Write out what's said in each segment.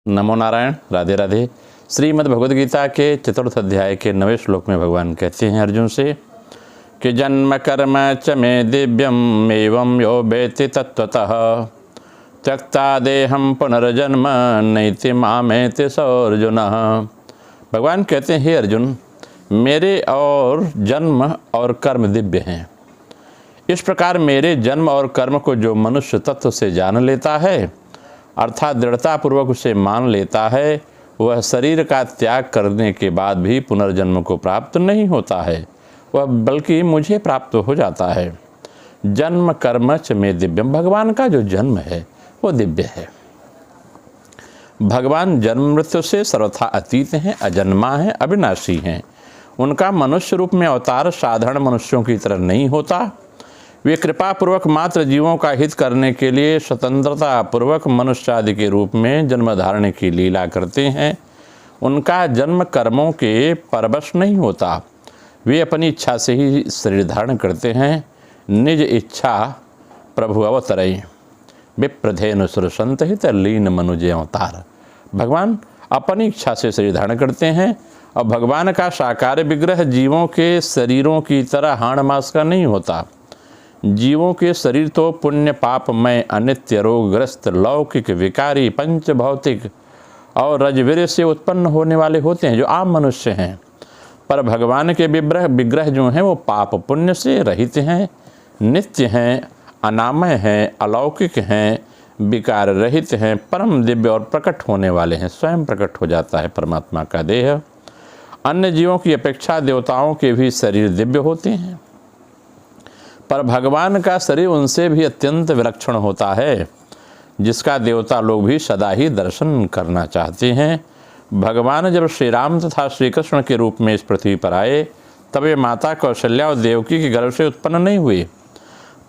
नमो नारायण। राधे राधे। श्रीमद् भगवद गीता के चतुर्थ अध्याय के 9वें श्लोक में भगवान कहते हैं अर्जुन से कि जन्म कर्म च मे दिव्यम एवं यो वेत्ति तत्त्वतः त्यक्ता देहम पुनर्जन्म नैति मामेति स अर्जुन। भगवान कहते हैं, हे अर्जुन, मेरे और जन्म और कर्म दिव्य हैं। इस प्रकार मेरे जन्म और कर्म को जो मनुष्य तत्व से जान लेता है अर्थात दृढ़तापूर्वक उसे मान लेता है, वह शरीर का त्याग करने के बाद भी पुनर्जन्म को प्राप्त नहीं होता है, वह बल्कि मुझे प्राप्त हो जाता है। जन्म कर्म च मे दिव्यम, भगवान का जो जन्म है वो दिव्य है। भगवान जन्म मृत्यु से सर्वथा अतीत हैं, अजन्मा हैं, अविनाशी हैं। उनका मनुष्य रूप में अवतार साधारण मनुष्यों की तरह नहीं होता। वे कृपा पूर्वक मात्र जीवों का हित करने के लिए स्वतंत्रता पूर्वक मनुष्य आदि के रूप में जन्म धारण की लीला करते हैं। उनका जन्म कर्मों के परवश नहीं होता। वे अपनी इच्छा से ही शरीर धारण करते हैं। निज इच्छा प्रभु अवतरई विप्रधेनु सुरसंत हित लीन मनुजे अवतार। भगवान अपनी इच्छा से शरीर धारण करते हैं और भगवान का साकार विग्रह जीवों के शरीरों की तरह हाड़ मास का नहीं होता। जीवों के शरीर तो पुण्य पापमय अनित्य रोगग्रस्त लौकिक विकारी पंच भौतिक और रजवीर से उत्पन्न होने वाले होते हैं, जो आम मनुष्य हैं। पर भगवान के विग्रह जो हैं वो पाप पुण्य से रहित हैं, नित्य हैं, अनामय हैं, अलौकिक हैं, विकार रहित हैं, परम दिव्य और प्रकट होने वाले हैं। स्वयं प्रकट हो जाता है परमात्मा का देह। अन्य जीवों की अपेक्षा देवताओं के भी शरीर दिव्य होते हैं, पर भगवान का शरीर उनसे भी अत्यंत विलक्षण होता है, जिसका देवता लोग भी सदा ही दर्शन करना चाहते हैं। भगवान जब श्री राम तथा श्री कृष्ण के रूप में इस पृथ्वी पर आए तब वे माता कौशल्या और देवकी के गर्भ से उत्पन्न नहीं हुए।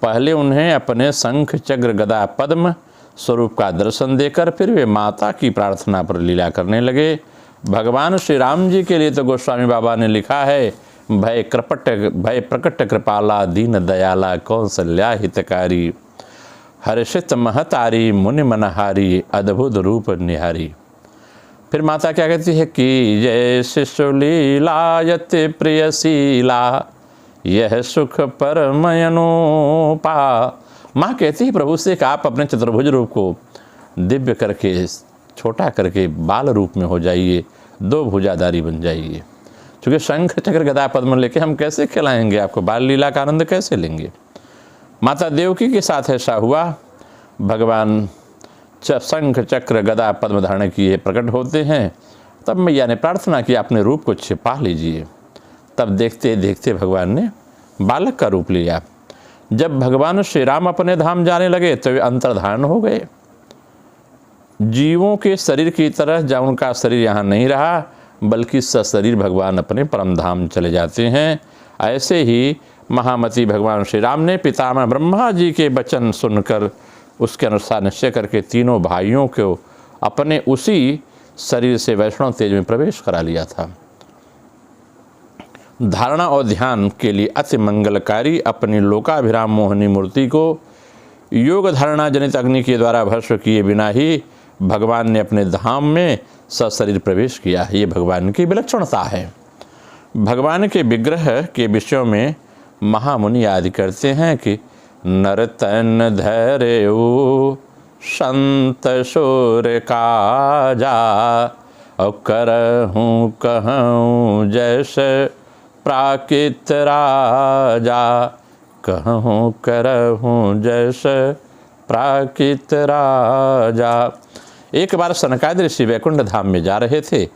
पहले उन्हें अपने शंख चक्र गदा पद्म स्वरूप का दर्शन देकर फिर वे माता की प्रार्थना पर लीला करने लगे। भगवान श्री राम जी के लिए तो गोस्वामी बाबा ने लिखा है, भय प्रकट कृपाला दीन दयाला कौशल्या हितकारी हर्षित महतारी मुनि मनहारी अद्भुत रूप निहारी। फिर माता क्या कहती है कि जय शिशु लीलायति प्रियशीला यह सुख परमयनोपा। माँ कहती है प्रभु से कि आप अपने चतुर्भुज रूप को दिव्य करके छोटा करके बाल रूप में हो जाइए, दो भुजाधारी बन जाइए। क्योंकि शंख चक्र गदा पद्म लेके हम कैसे खिलाएंगे आपको, बाल लीला का आनंद कैसे लेंगे। माता देवकी के साथ ऐसा हुआ। भगवान शंख चक्र गदा पद्म धारण किए प्रकट होते हैं। तब मैया ने प्रार्थना की अपने रूप को छिपा लीजिए। तब देखते देखते भगवान ने बालक का रूप लिया। जब भगवान श्री राम अपने धाम जाने लगे तो वे अंतर्धान हो गए। जीवों के शरीर की तरह जब उनका शरीर यहाँ नहीं रहा, बल्कि सशरीर भगवान अपने परम धाम चले जाते हैं। ऐसे ही महामती भगवान श्री राम ने पितामह ब्रह्मा जी के वचन सुनकर उसके अनुसार निश्चय करके तीनों भाइयों को अपने उसी शरीर से वैष्णव तेज में प्रवेश करा लिया था। धारणा और ध्यान के लिए अति मंगलकारी अपनी लोकाभिराम मोहिनी मूर्ति को योग धारणा जनित अग्नि के द्वारा भस्म किए बिना ही भगवान ने अपने धाम में सशरीर प्रवेश किया। ये भगवान की विलक्षणता है। भगवान के विग्रह के विषयों में महामुनि याद करते हैं कि नर तन धैर्य संत शोर काजा और करहूँ कहूँ जैसे प्राकृत राजा, कहूँ करहूँ जैसे प्राकृत राजा। एक बार सनकादि ऋषि वैकुंठ धाम में जा रहे थे।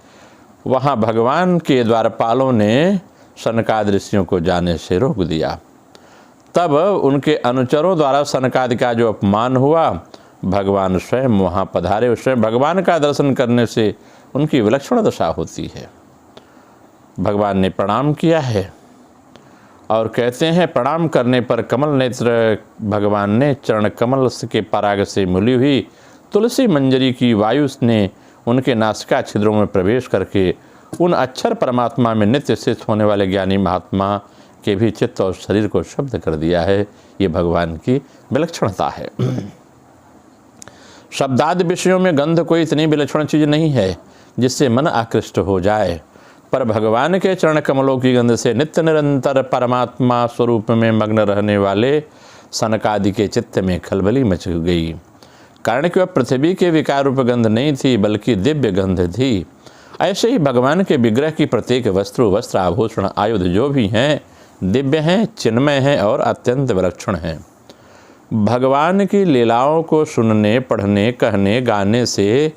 वहाँ भगवान के द्वारपालों ने सनकादि ऋषियों को जाने से रोक दिया। तब उनके अनुचरों द्वारा सनकादि का जो अपमान हुआ, भगवान स्वयं वहाँ पधारे। स्वयं भगवान का दर्शन करने से उनकी विलक्षण दशा होती है। भगवान ने प्रणाम किया है और कहते हैं प्रणाम करने पर कमल नेत्र भगवान ने चरण कमल के पराग से मिली हुई तुलसी मंजरी की वायु ने उनके नासिका छिद्रों में प्रवेश करके उन अक्षर परमात्मा में नित्य स्थित होने वाले ज्ञानी महात्मा के भी चित्त और शरीर को शुद्ध कर दिया है। ये भगवान की विलक्षणता है। शब्दादि विषयों में गंध कोई इतनी विलक्षण चीज़ नहीं है जिससे मन आकृष्ट हो जाए, पर भगवान के चरण कमलों की गंध से नित्य निरंतर परमात्मा स्वरूप में मग्न रहने वाले सनकादि के चित्त में खलबली मच गई। कारण कि वह पृथ्वी के विकार रूप गंध नहीं थी, बल्कि दिव्य गंध थी। ऐसे ही भगवान के विग्रह की प्रत्येक वस्त्र आभूषण आयुध जो भी हैं दिव्य हैं, चिन्मय हैं और अत्यंत विलक्षण हैं। भगवान की लीलाओं को सुनने, पढ़ने, कहने, गाने से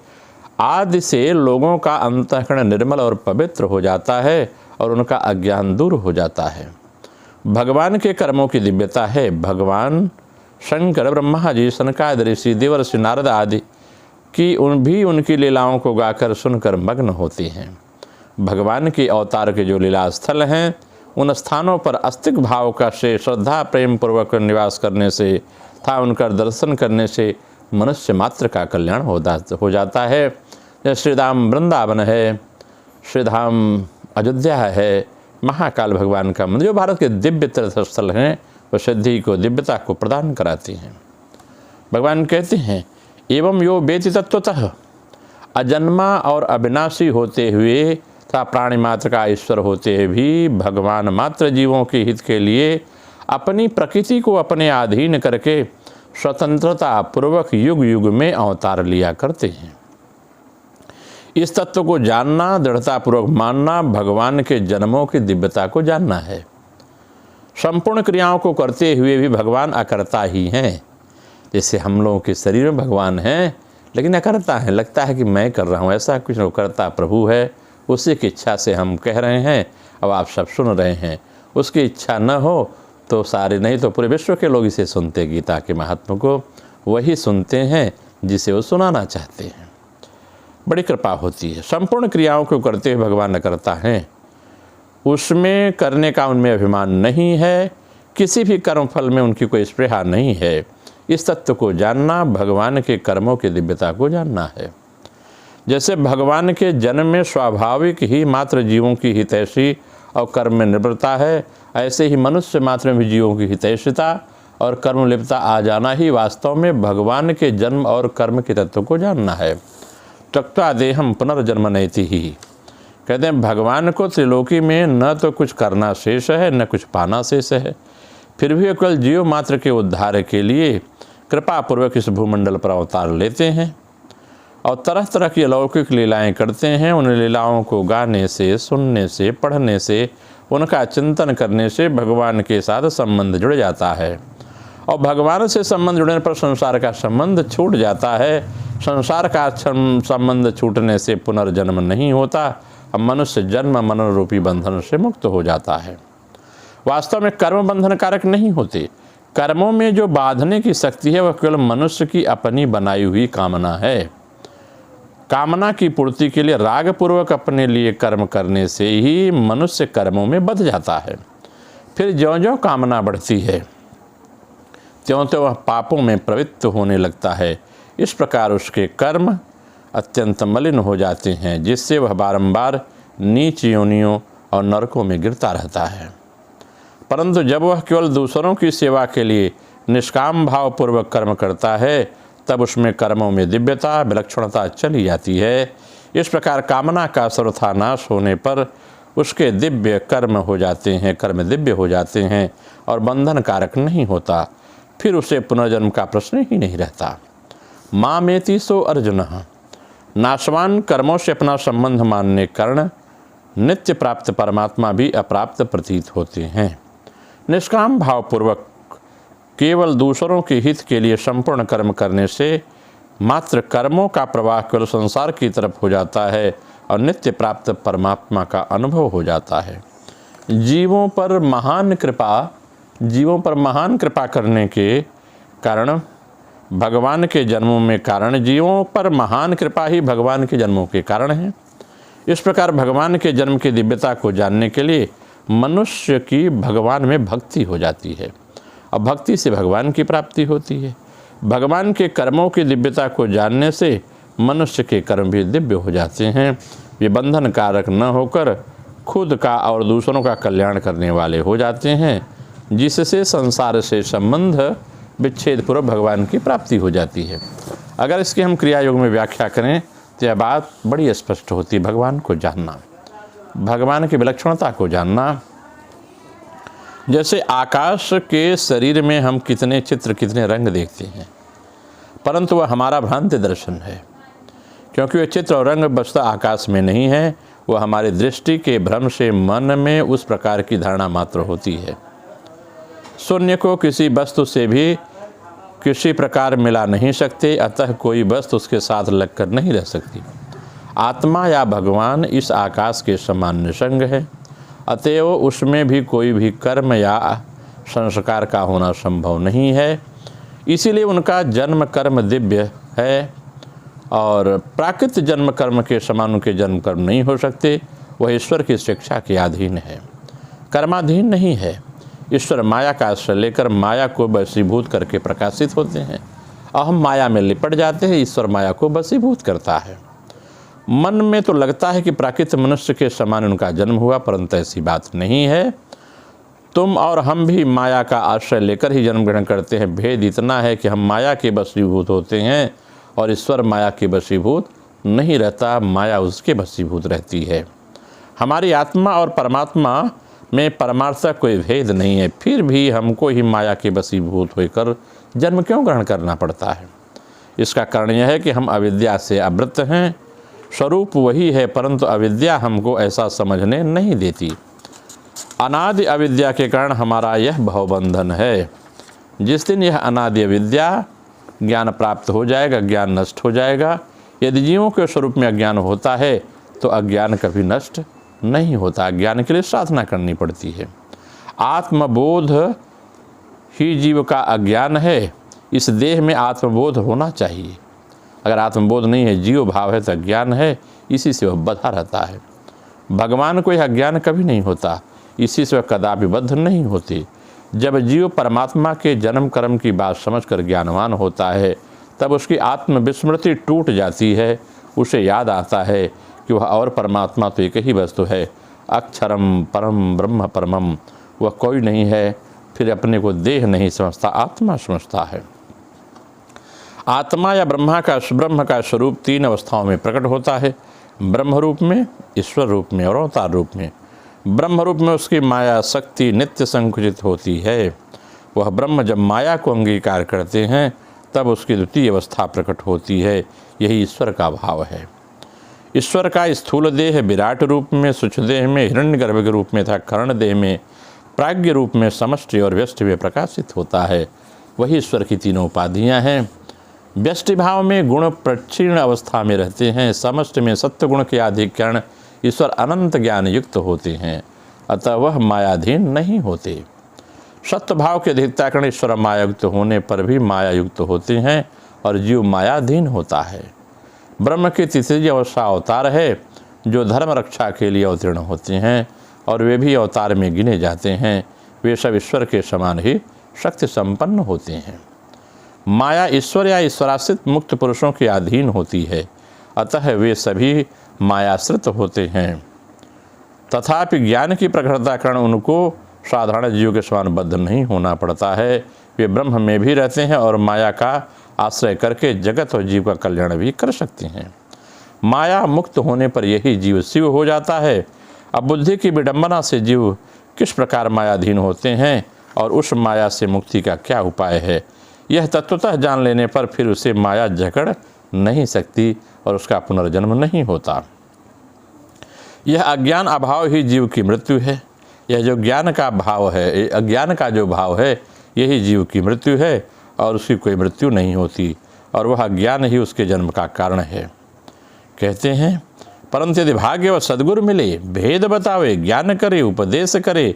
आदि से लोगों का अंतःकरण निर्मल और पवित्र हो जाता है और उनका अज्ञान दूर हो जाता है। भगवान के कर्मों की दिव्यता है। भगवान शंकर, ब्रह्मा जी, सनकादि ऋषि, देवर्षि, नारद आदि की उनकी लीलाओं को गाकर सुनकर मग्न होते हैं। भगवान के अवतार के जो लीला स्थल हैं उन स्थानों पर अस्तिक भाव का से श्रद्धा प्रेम पूर्वक निवास करने से तथा उनका दर्शन करने से मनुष्य मात्र का कल्याण हो जाता है। जैसे श्रीधाम वृंदावन है, श्रीधाम अयोध्या है, महाकाल भगवान का मंदिर जो भारत के दिव्य तीर्थ स्थल हैं, वह सिद्धि को, दिव्यता को प्रदान कराते हैं। भगवान कहते हैं, एवं यो वेति तत्वतः, अजन्मा और अविनाशी होते हुए तथा प्राणी मात्र का ईश्वर होते हुए भी भगवान मात्र जीवों के हित के लिए अपनी प्रकृति को अपने अधीन करके स्वतंत्रता पूर्वक युग युग में अवतार लिया करते हैं। इस तत्व को जानना, दृढ़तापूर्वक मानना, भगवान के जन्मों की दिव्यता को जानना है। संपूर्ण क्रियाओं को करते हुए भी भगवान अकर्ता ही हैं। जैसे हम लोगों के शरीर में भगवान हैं लेकिन अकर्ता है, लगता है कि मैं कर रहा हूँ, ऐसा कुछ नहीं। करता प्रभु है, उसी की इच्छा से हम कह रहे हैं, अब आप सब सुन रहे हैं। उसकी इच्छा न हो तो सारे, नहीं तो पूरे विश्व के लोग इसे सुनते, गीता के महात्मा को वही सुनते हैं जिसे वो सुनाना चाहते हैं। बड़ी कृपा होती है। संपूर्ण क्रियाओं को करते हुए भगवान करता है, उसमें करने का उनमें अभिमान नहीं है, किसी भी कर्म फल में उनकी कोई स्पृहा नहीं है। इस तत्व को जानना भगवान के कर्मों की दिव्यता को जानना है। जैसे भगवान के जन्म में स्वाभाविक ही मात्र जीवों की हितैषी और कर्म में निर्भरता है, ऐसे ही मनुष्य मात्र में भी जीवों की हितैषिता और कर्म लिप्तता आ जाना ही वास्तव में भगवान के जन्म और कर्म के तत्व को जानना है। त्यक्त्वा देहम पुनर्जन्म नैति ही, कहते हैं भगवान को त्रिलोकी में न तो कुछ करना शेष है न कुछ पाना शेष है, फिर भी केवल जीव मात्र के उद्धार के लिए कृपापूर्वक इस भूमंडल पर अवतार लेते हैं और तरह तरह की अलौकिक लीलाएं करते हैं। उन लीलाओं को गाने से, सुनने से, पढ़ने से, उनका चिंतन करने से भगवान के साथ संबंध जुड़ जाता है और भगवान से संबंध जुड़ने पर संसार का संबंध छूट जाता है। संसार का संबंध छूटने से पुनर्जन्म नहीं होता, अब मनुष्य जन्म मनन रूपी बंधन से मुक्त हो जाता है। वास्तव में कर्म बंधन कारक नहीं होते। कर्मों में जो बांधने की शक्ति है वह केवल मनुष्य की अपनी बनाई हुई कामना है। कामना की पूर्ति के लिए रागपूर्वक अपने लिए कर्म करने से ही मनुष्य कर्मों में बंध जाता है। फिर ज्यों ज्यों कामना बढ़ती है त्यों त्यों वह पापों में प्रवृत्त होने लगता है। इस प्रकार उसके कर्म अत्यंत मलिन हो जाते हैं, जिससे वह बारंबार नीच योनियों और नरकों में गिरता रहता है। परंतु जब वह केवल दूसरों की सेवा के लिए निष्काम भावपूर्वक कर्म करता है तब उसमें कर्मों में दिव्यता, विलक्षणता चली जाती है। इस प्रकार कामना का सर्वथा नाश होने पर उसके दिव्य कर्म हो जाते हैं, कर्म दिव्य हो जाते हैं और बंधन कारक नहीं होता। फिर उसे पुनर्जन्म का प्रश्न ही नहीं रहता। मामेति सो अर्जुन, नाशवान कर्मों से अपना संबंध मानने कारण नित्य प्राप्त परमात्मा भी अप्राप्त प्रतीत होते हैं। निष्काम भावपूर्वक केवल दूसरों के हित के लिए संपूर्ण कर्म करने से मात्र कर्मों का प्रवाह केवल संसार की तरफ हो जाता है और नित्य प्राप्त परमात्मा का अनुभव हो जाता है। जीवों पर महान कृपा करने के कारण भगवान के जन्मों में कारण, जीवों पर महान कृपा ही भगवान के जन्मों के कारण है। इस प्रकार भगवान के जन्म की दिव्यता को जानने के लिए मनुष्य की भगवान में भक्ति हो जाती है और भक्ति से भगवान की प्राप्ति होती है। भगवान के कर्मों की दिव्यता को जानने से मनुष्य के कर्म भी दिव्य हो जाते हैं। वे बंधन कारक न होकर खुद का और दूसरों का कल्याण करने वाले हो जाते हैं, जिससे संसार से संबंध विच्छेद पूर्वक भगवान की प्राप्ति हो जाती है। अगर इसकी हम क्रिया योग में व्याख्या करें तो यह बात बड़ी स्पष्ट होती है। भगवान को जानना, भगवान की विलक्षणता को जानना। जैसे आकाश के शरीर में हम कितने चित्र, कितने रंग देखते हैं, परंतु वह हमारा भ्रांति दर्शन है, क्योंकि वह चित्र और रंग वस्तुतः आकाश में नहीं है। वह हमारी दृष्टि के भ्रम से मन में उस प्रकार की धारणा मात्र होती है। शून्य को किसी वस्तु से भी किसी प्रकार मिला नहीं सकते, अतः कोई वस्तु उसके साथ लगकर नहीं रह सकती। आत्मा या भगवान इस आकाश के समान निसंग है, अतएव उसमें भी कोई भी कर्म या संस्कार का होना संभव नहीं है। इसीलिए उनका जन्म कर्म दिव्य है और प्राकृत जन्म कर्म के समान उनके जन्म कर्म नहीं हो सकते। वह ईश्वर की शिक्षा के अधीन है, कर्माधीन नहीं है। ईश्वर माया का आश्रय लेकर माया को वशीभूत करके प्रकाशित होते हैं और हम माया में लिपट जाते हैं। ईश्वर माया को वशीभूत करता है। मन में तो लगता है कि प्राकृत मनुष्य के समान उनका जन्म हुआ, परंतु ऐसी बात नहीं है। तुम और हम भी माया का आश्रय लेकर ही जन्म ग्रहण करते हैं। भेद इतना है कि हम माया के वशीभूत होते हैं और ईश्वर माया के वशीभूत नहीं रहता, माया उसके वशीभूत रहती है। हमारी आत्मा और परमात्मा में परमार्थ कोई भेद नहीं है, फिर भी हमको ही माया के वशीभूत होकर जन्म क्यों ग्रहण करना पड़ता है? इसका कारण यह है कि हम अविद्या से आवृत हैं। स्वरूप वही है, परंतु अविद्या हमको ऐसा समझने नहीं देती। अनादि अविद्या के कारण हमारा यह भवबंधन है। जिस दिन यह अनादि अविद्या ज्ञान प्राप्त हो जाएगा, ज्ञान नष्ट हो जाएगा। यदि जीवों के स्वरूप में अज्ञान होता है तो अज्ञान कभी नष्ट नहीं होता। ज्ञान के लिए साधना करनी पड़ती है। आत्मबोध ही जीव का अज्ञान है। इस देह में आत्मबोध होना चाहिए। अगर आत्मबोध नहीं है, जीव भाव है, तो अज्ञान है, इसी से वह बधा रहता है। भगवान को यह अज्ञान कभी नहीं होता, इसी से वह कदापि बद्ध नहीं होते। जब जीव परमात्मा के जन्म कर्म की बात समझकर ज्ञानवान होता है, तब उसकी आत्मविस्मृति टूट जाती है। उसे याद आता है कि वह और परमात्मा तो एक ही वस्तु है, अक्षरम परम ब्रह्म परमम। वह कोई नहीं है। फिर अपने को देह नहीं समझता, आत्मा समझता है। आत्मा या ब्रह्म का स्वरूप तीन अवस्थाओं में प्रकट होता है, ब्रह्म रूप में, ईश्वर रूप में और अवतार रूप में। ब्रह्म रूप में उसकी माया शक्ति नित्य संकुचित होती है। वह ब्रह्म जब माया को अंगीकार करते हैं तब उसकी द्वितीय अवस्था प्रकट होती है। यही ईश्वर का भाव है। ईश्वर का स्थूल देह विराट रूप में, सूक्ष्म देह में, हिरण्यगर्भ के रूप में तथा कर्ण देह में, प्राज्ञ रूप में, समष्टि और व्यष्टि में प्रकाशित होता है। वही ईश्वर की तीनों उपाधियाँ हैं। व्यष्टि भाव में गुण प्रक्षीण अवस्था में रहते हैं। समष्टि में सत्य गुण के अधिकरण ईश्वर अनंत ज्ञान युक्त होते हैं, अतः वह मायाधीन नहीं होते। सत्य भाव के अधिकता कारण ईश्वर मायायुक्त होने पर भी मायायुक्त होते हैं और जीव मायाधीन होता है। ब्रह्म की तीसरी अवस्था अवतार है, जो धर्म रक्षा के लिए अवतीर्ण होते हैं और वे भी अवतार में गिने जाते हैं। वे सब ईश्वर के समान ही शक्ति संपन्न होते हैं। माया ईश्वर या ईश्वराश्रित मुक्त पुरुषों के अधीन होती है, अतः वे सभी मायाश्रित होते हैं। तथापि ज्ञान की प्रखरता कारण उनको साधारण जीव के समान बद्ध नहीं होना पड़ता है। वे ब्रह्म में भी रहते हैं और माया का आश्रय करके जगत और जीव का कल्याण भी कर सकते हैं। माया मुक्त होने पर यही जीव शिव हो जाता है। अब बुद्धि की विडंबना से जीव किस प्रकार मायाधीन होते हैं और उस माया से मुक्ति का क्या उपाय है, यह तत्वतः जान लेने पर फिर उसे माया जकड़ नहीं सकती और उसका पुनर्जन्म नहीं होता। यह अज्ञान अभाव ही जीव की मृत्यु है। यह जो ज्ञान का भाव है, अज्ञान का जो भाव है, यही जीव की मृत्यु है और उसकी कोई मृत्यु नहीं होती और वह अज्ञान ही उसके जन्म का कारण है। कहते हैं, परंतु यदि भाग्य व सद्गुरु मिले, भेद बतावे, ज्ञान करे, उपदेश करे,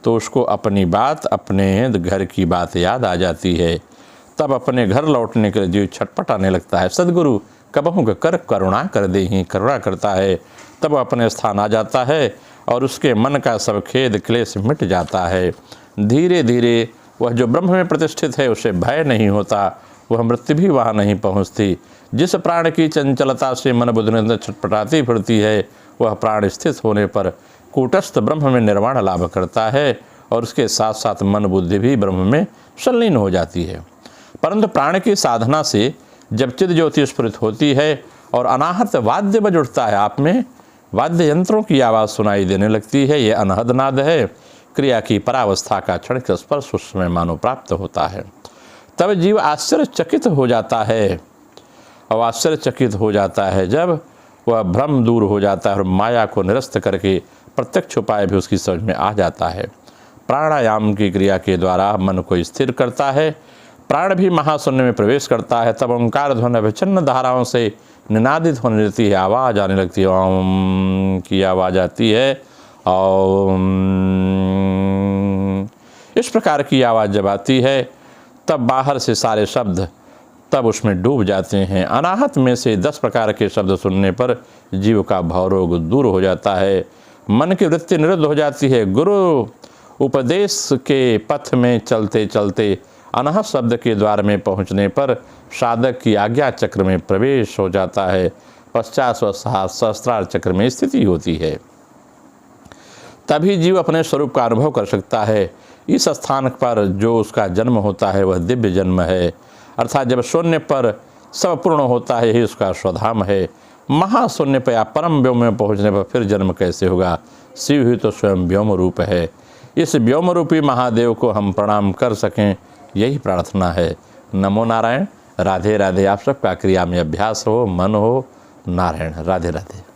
तो उसको अपनी बात, अपने घर की बात याद आ जाती है। तब अपने घर लौटने के लिए जीव छटपटाने लगता है। सद्गुरु कबहू कर करुणा कर दे ही करुणा करता है, तब अपने स्थान आ जाता है और उसके मन का सब खेद क्लेश मिट जाता है। धीरे धीरे वह जो ब्रह्म में प्रतिष्ठित है उसे भय नहीं होता, वह मृत्यु भी वहाँ नहीं पहुँचती। जिस प्राण की चंचलता से मन बुद्धि छटपटाती फिरती है, वह प्राण स्थित होने पर कूटस्थ ब्रह्म में निर्वाण लाभ करता है और उसके साथ साथ मन बुद्धि भी ब्रह्म में संलीन हो जाती है। परंतु प्राण की साधना से जब चिद ज्योति स्फुरित होती है और अनाहत वाद्य बज उठता है, आप में वाद्य यंत्रों की आवाज़ सुनाई देने लगती है, ये अनहद नाद है। क्रिया की परावस्था का क्षणिक स्पर्श उस समय मानो प्राप्त होता है। तब जीव आश्चर्यचकित हो जाता है, और आश्चर्यचकित हो जाता है जब वह भ्रम दूर हो जाता है और माया को निरस्त करके प्रत्यक्ष उपाय भी उसकी समझ में आ जाता है। प्राणायाम की क्रिया के द्वारा मन को स्थिर करता है, प्राण भी महाशून्य में प्रवेश करता है। तब ओंकार ध्वनि विच्छिन्न धाराओं से निनादित होने लगती है, आवाज़ आने लगती है, ओम की आवाज़ आती है। ओम, इस प्रकार की आवाज़ जब आती है तब बाहर से सारे शब्द तब उसमें डूब जाते हैं। अनाहत में से 10 प्रकार के शब्द सुनने पर जीव का भवरोग दूर हो जाता है, मन की वृत्ति निरुद्ध हो जाती है। गुरु उपदेश के पथ में चलते चलते अनाहत शब्द के द्वार में पहुंचने पर साधक की आज्ञा चक्र में प्रवेश हो जाता है। पश्चात सहस्त्रार चक्र में स्थिति होती है। तभी जीव अपने स्वरूप का अनुभव कर सकता है। इस स्थान पर जो उसका जन्म होता है वह दिव्य जन्म है, अर्थात जब शून्य पर सब पूर्ण होता है, यही उसका स्वधाम है। महाशून्य पर या परम व्योम में पहुँचने पर फिर जन्म कैसे होगा? शिव ही तो स्वयं व्योम रूप है। इस व्योम रूपी महादेव को हम प्रणाम कर सकें, यही प्रार्थना है। नमो नारायण। राधे राधे। आप सबका क्रिया में अभ्यास हो, मन हो। नारायण। राधे राधे।